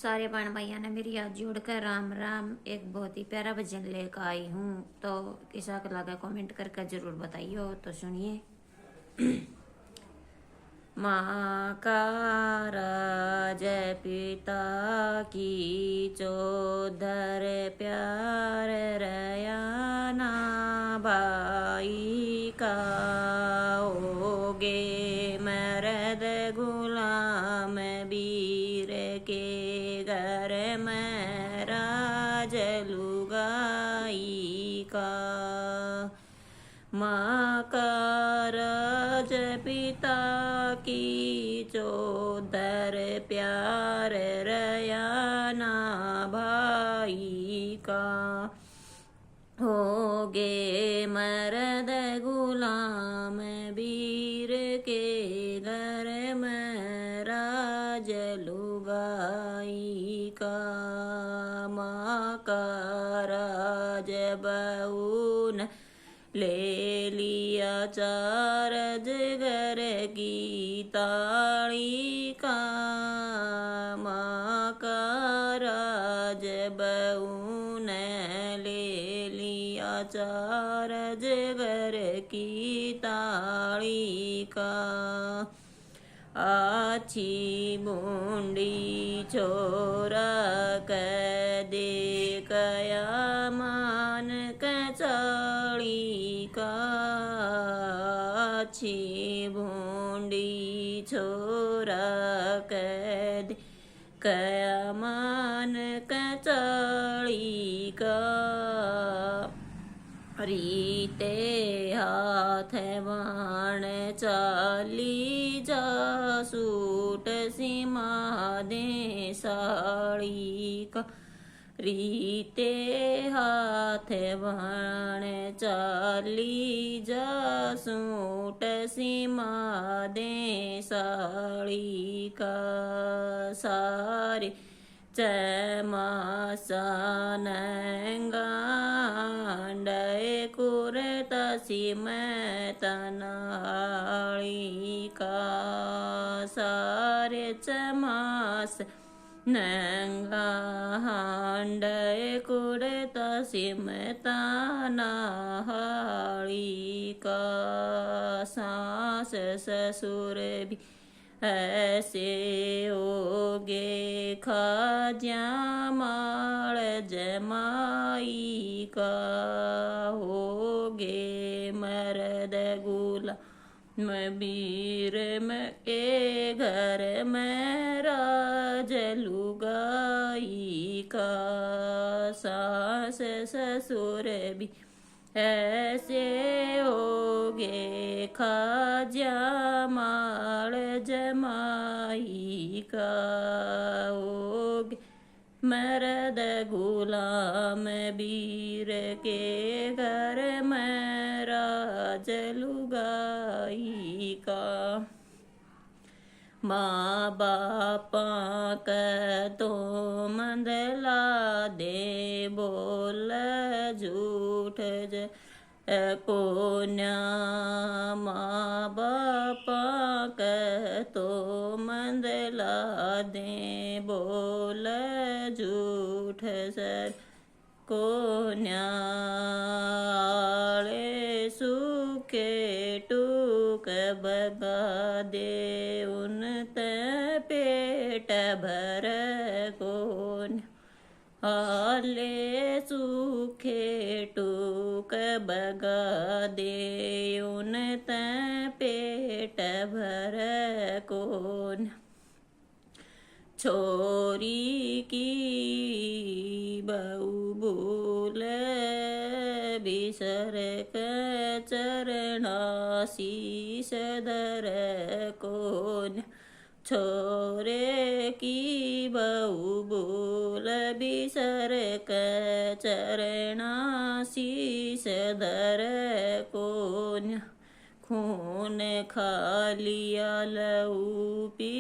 सारे बहन भैया ने मेरी हाथ जोड़कर राम राम। एक बहुत ही प्यारा भजन लेकर आई हूँ, तो कैसा लगा कमेंट करके जरूर बताइए। तो सुनिए। माँ का राज पिता की चौधर प्यार रयाना भाई का होगे मरद गुलाम वीर के घर में राज लुगाई का। माँ का राज पिता की चौधर प्यार रयाना भाई का होगे मरद गुलाम वीर के घर में राज लुगाई का। माँ का राज बहून ले लिया चार जगर की ताड़ी का। माँ का राज बहू ने ले लिया चार जगर की ताड़ी का। आछी बूंदी छोरा कह दे कया मान कचाड़ी का। आछी बूंदी छोरा कह दे कया मान कचाड़ी का। रीते हाथ बाण चाली जा सूट सीमा दे साड़ी का। रीते हाथ बाण चाली जा सूट सीमा दे साड़ी का। सारे चमासा नंगांडे कुरता सिमय तनाड़ी का। सारे चमास नंगा हांडे कुरता सिमय तनाड़ी का। सास ससुर भी ऐसे होगे खाजा माल जमाई का। होगे मरद गुलाम वीर में के घर में राज लुगाई का। सास ससुर भी ऐसे होगे खाजा माल जमाई का। होगे मरद गुलाम वीर के घर में राज लुगाई का। माँ बापा का तो मंदला दे बोल झूठ कोन्या। माँ बापा का तो मंदला दे बोल झूठ सर कोन्या। सूखे टूक बगा दे उन पेट भर कोन। आले सूखे टूक बगा दे उन पेट भर कोन। छोरी की बहू भूल बिसर चरणा शीश धर कोन। छोरे की बहू भूल बिसर चरणा शीश धर कोन। खून खा लिया लहू पी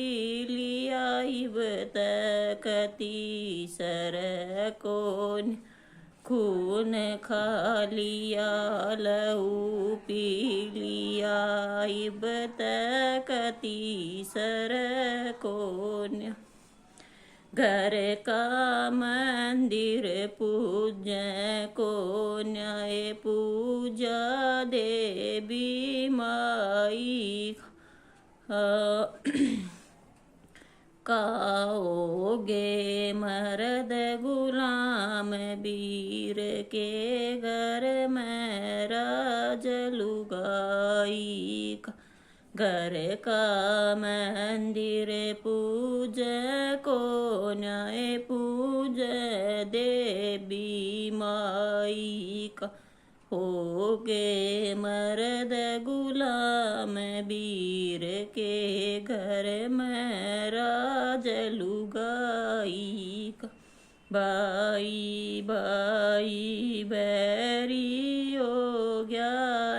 लिया इब तकती सर कोन। खून खा लिया लहू पी लिया इब तकती सर कोन। घर का मंदिर पूज्य को न्याय पूजा देवी माई काओगे मर्द गुलाम वीर के घर में राज लुगाई का घर का मंदिर पूज को न्याय पूज देवी माई का होगे मर्द गुलाम वीर के घर में राज लुगाई का बाई बाई बैरी हो गया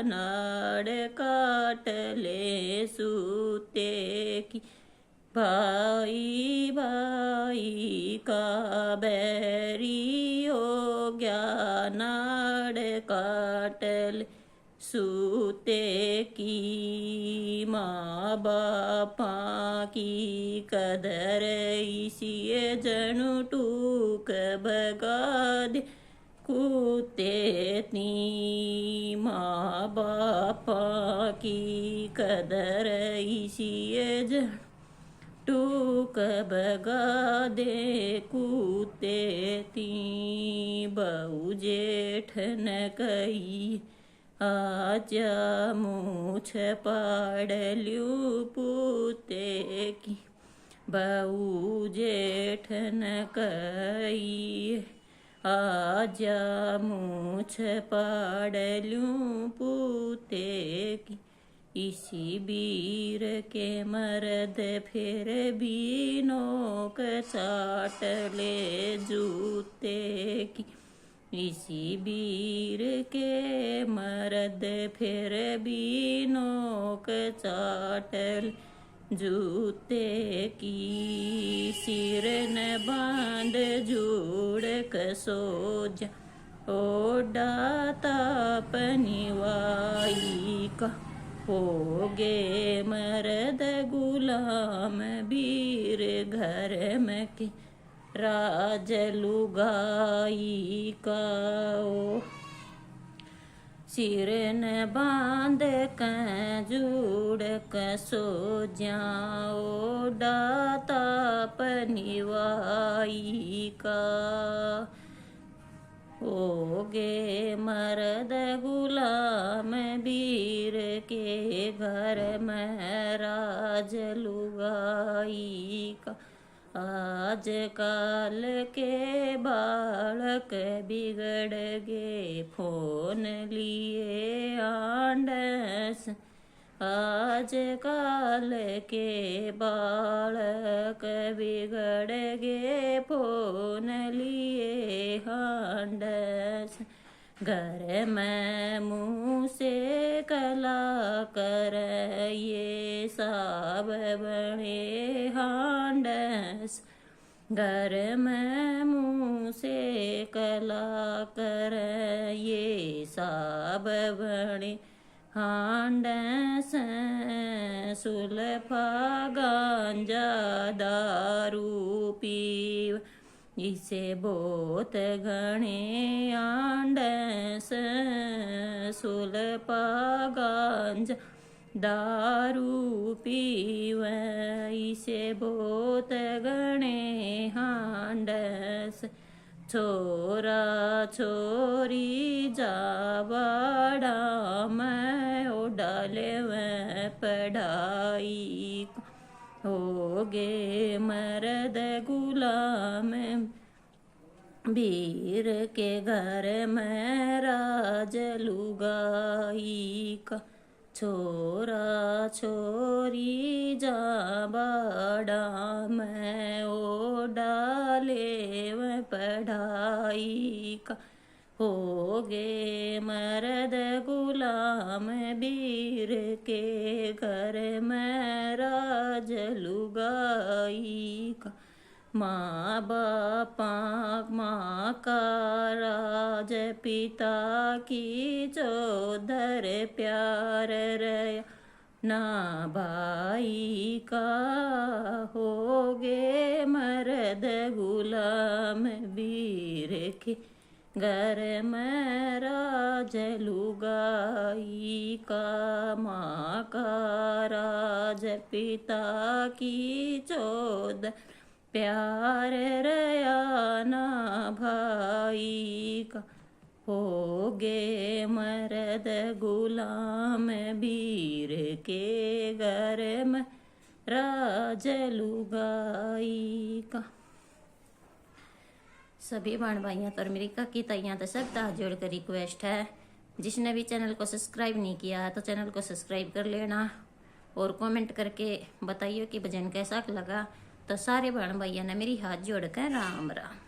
नाड़ काट ले सूते की भाई भाई का बैरी हो गया नाड़ काटल सूते की माँ बापा की कदर इसी जनु टूक बगा दे कूते नी माँ बापा की कदर इसी जनु टूक बगा दे कूते ती बहु जेठ न कई आजा मूछ पाड़ल्यू पूते की बहु जेठ न कई आजा मूछ पाड़ल्यू पूते की इसी बीर के मर्द फिर भी नोक चाट ले जूते की इसी बीर के मर्द फिर भी नोक चाटल जूते की सिर न बांध जूड़ कसो जा ओडा तापनी वाई का होगे मर्द गुलाम वीर घर में के राज लुगाई का सिर न बांध क जूड़ कसो जाओ डाता पनिवाई का होगे मर्द गुलाम वीर के घर में राज लुगाई का आज काल के बालक बिगड़ गे फोन लिए आंडस आज काल के बालक बिगड़ गे फोन लिए हांडस घर में मुँह से कला कर ये साब बने हांडस घर में मुँह से कला कर ये साब बने हांडस सुलफा गांजा दारू पीव इसे बोत घणे आंडस सुलपा गांजा दारू पीव इसे बोत घणे हांडस छोरा छोरी जावाड़ा मैं डाले वह पढ़ाई होगे मर्द गुलाम वीर के घर में राज लुगाई का छोरा छोरी जा बाड़ा मैं ओ डाले वह पढ़ाई का होगे मर्द गुलाम वीर के घर में राज लुगाई का माँ बापा माँ का राज पिता की चौधर प्यार रया ना भाई का होगे मर्द गुलाम वीर के घर में राज लुगाई का माँ का राज पिता की चोद प्यार रया ना भाई का होगे मर्द गुलाम वीर के घर में राज लुगाई का। सभी बहन भाइयों तो अमेरिका की तैयां तो सब हाथ जोड़ कर रिक्वेस्ट है, जिसने भी चैनल को सब्सक्राइब नहीं किया तो चैनल को सब्सक्राइब कर लेना और कमेंट करके बताइए कि भजन कैसा लगा। तो सारे बहन भाइयों ने मेरी हाथ जोड़ कर राम राम।